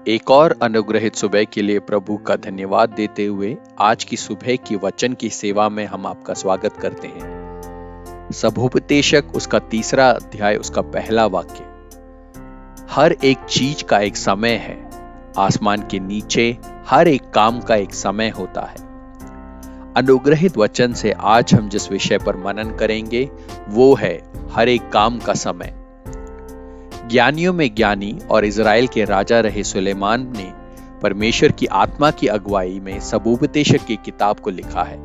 एक और अनुग्रहित सुबह के लिए प्रभु का धन्यवाद देते हुए आज की सुबह की वचन की सेवा में हम आपका स्वागत करते हैं। सबोपदेशक उसका 3 अध्याय उसका पहला वाक्य। हर एक चीज का एक समय है, आसमान के नीचे हर एक काम का एक समय होता है। अनुग्रहित वचन से आज हम जिस विषय पर मनन करेंगे वो है हर एक काम का समय। ज्ञानियों में ज्ञानी और इजराइल के राजा रहे सुलेमान ने परमेश्वर की आत्मा की अगुवाई में सबोपदेशक की किताब को लिखा है।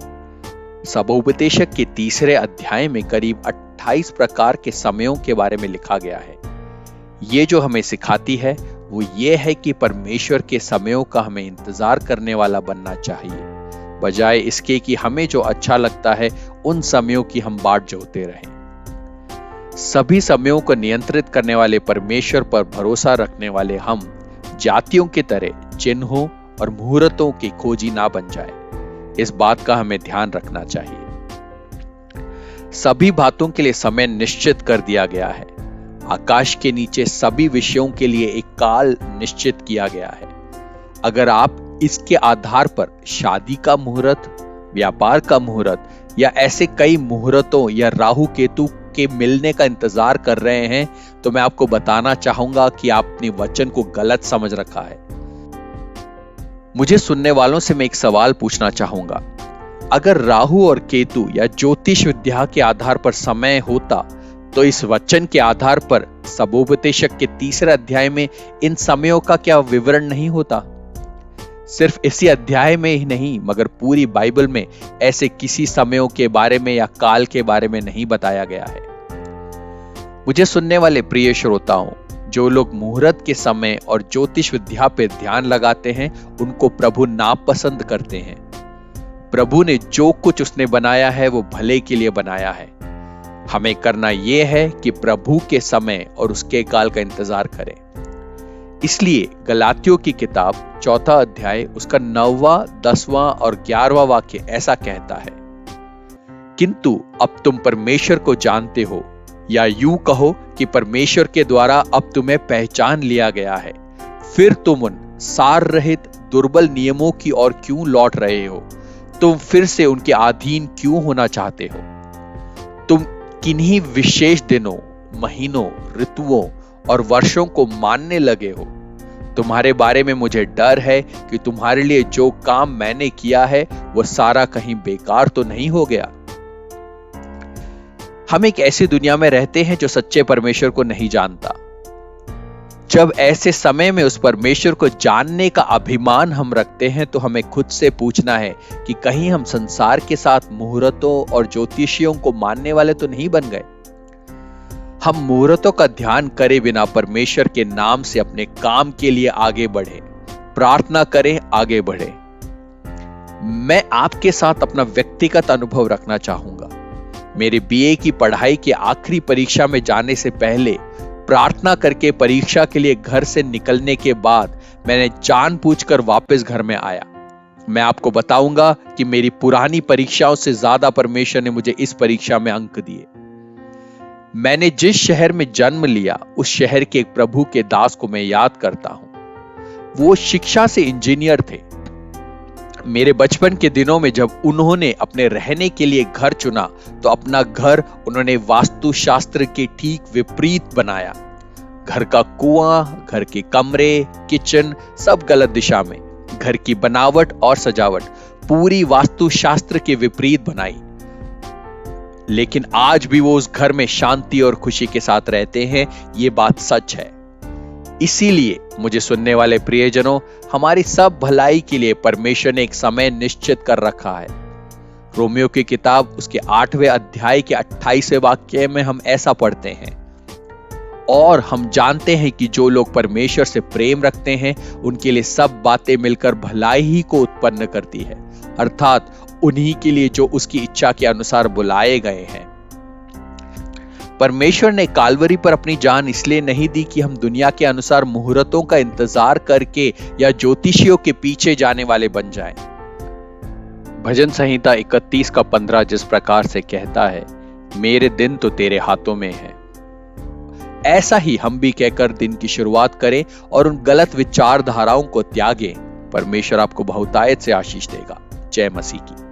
सबोपदेशक के 3 अध्याय में करीब 28 प्रकार के समयों के बारे में लिखा गया है। ये जो हमें सिखाती है वो ये है कि परमेश्वर के समयों का हमें इंतजार करने वाला बनना चाहिए, बजाय इसके कि हमें जो अच्छा लगता है उन समयों की हम बाट जोहते रहें। सभी समयों को नियंत्रित करने वाले परमेश्वर पर भरोसा रखने वाले हम जातियों की तरह चिन्हों और मुहूर्तों की खोजी ना बन जाए, इस बात का हमें ध्यान रखना चाहिए। सभी बातों के लिए समय निश्चित कर दिया गया है। आकाश के नीचे सभी विषयों के लिए एक काल निश्चित किया गया है। अगर आप इसके आधार पर शादी का मुहूर्त, व्यापार का मुहूर्त या ऐसे कई मुहूर्तों या राहु केतु के मिलने का इंतजार कर रहे हैं तो मैं आपको बताना चाहूंगा कि आपने वचन को गलत समझ रखा है। मुझे सुनने वालों से मैं एक सवाल पूछना चाहूंगा। अगर राहु और केतु या ज्योतिष विद्या के आधार पर समय होता तो इस वचन के आधार पर सबोपदेशक के 3 अध्याय में इन समयों का क्या विवरण नहीं होता? सिर्फ इसी अध्याय में ही नहीं मगर पूरी बाइबल में ऐसे किसी समयों के बारे में या काल के बारे में नहीं बताया गया है। मुझे सुनने वाले प्रिय श्रोताओं, जो लोग मुहूर्त के समय और ज्योतिष विद्या पे ध्यान लगाते हैं उनको प्रभु नापसंद करते हैं। प्रभु ने जो कुछ उसने बनाया है वो भले के लिए बनाया है। हमें करना यह है कि प्रभु के समय और उसके काल का इंतजार करें। इसलिए गलातियों की किताब 4 अध्याय उसका 9वां, 10वां और 11वां वाक्य ऐसा कहता है, किंतु अब तुम परमेश्वर को जानते हो, या यूं कहो कि परमेश्वर के द्वारा अब तुम्हें पहचान लिया गया है। फिर तुम उन सार रहित दुर्बल नियमों की ओर क्यों लौट रहे हो? तुम फिर से उनके अधीन क्यों होना चाहते हो? तुम किन्हीं विशेष दिनों, महीनों, ऋतुओं और वर्षों को मानने लगे हो। तुम्हारे बारे में मुझे डर है कि तुम्हारे लिए जो काम मैंने किया है वो सारा कहीं बेकार तो नहीं हो गया। हम एक ऐसी दुनिया में रहते हैं जो सच्चे परमेश्वर को नहीं जानता। जब ऐसे समय में उस परमेश्वर को जानने का अभिमान हम रखते हैं तो हमें खुद से पूछना है कि कहीं हम संसार के साथ मुहूर्तों और ज्योतिषियों को मानने वाले तो नहीं बन गए। हम मुहूर्तों का ध्यान करे बिना परमेश्वर के नाम से अपने काम के लिए आगे बढ़े, प्रार्थना करें, आगे बढ़े। मैं आपके साथ अपना व्यक्तिगत अनुभव रखना चाहूंगा। मेरे बीए की पढ़ाई की आखिरी परीक्षा में जाने से पहले प्रार्थना करके परीक्षा के लिए घर से निकलने के बाद मैंने जानबूझकर वापस घर में आया। मैं आपको बताऊंगा कि मेरी पुरानी परीक्षाओं से ज्यादा परमेश्वर ने मुझे इस परीक्षा में अंक दिए। मैंने जिस शहर में जन्म लिया उस शहर के एक प्रभु के दास को मैं याद करता हूं। वो शिक्षा से इंजीनियर थे। मेरे बचपन के दिनों में जब उन्होंने अपने रहने के लिए घर चुना तो अपना घर उन्होंने वास्तुशास्त्र के ठीक विपरीत बनाया। घर का कुआं, घर के कमरे, किचन सब गलत दिशा में। घर की बनावट और सजावट पूरी वास्तुशास्त्र के विपरीत बनाई। लेकिन आज भी वो उस घर में शांति और खुशी के साथ रहते हैं। ये बात सच है। इसीलिए मुझे सुनने वाले प्रियजनों, हमारी सब भलाई के लिए परमेश्वर ने एक समय निश्चित कर रखा है। रोमियो की किताब उसके 8वें अध्याय के 28वें वाक्य में हम ऐसा पढ़ते हैं, और हम जानते हैं कि जो लोग परमेश्वर से प्रेम रखते हैं उनके लिए सब बातें मिलकर भलाई ही को उत्पन्न करती है, अर्थात उन्हीं के लिए जो उसकी इच्छा के अनुसार बुलाए गए हैं। परमेश्वर ने काल्वरी पर अपनी जान इसलिए नहीं दी कि हम दुनिया के अनुसार मुहूर्तों का इंतजार करके या ज्योतिषियों के पीछे जाने वाले बन जाएं। भजन संहिता 31 का 15 जिस प्रकार से कहता है, मेरे दिन तो तेरे हाथों में है। ऐसा ही हम भी कहकर दिन की शुरुआत करें और उन गलत विचारधाराओं को त्यागें। परमेश्वर आपको बहुतायत से आशीष देगा। जय मसीह की।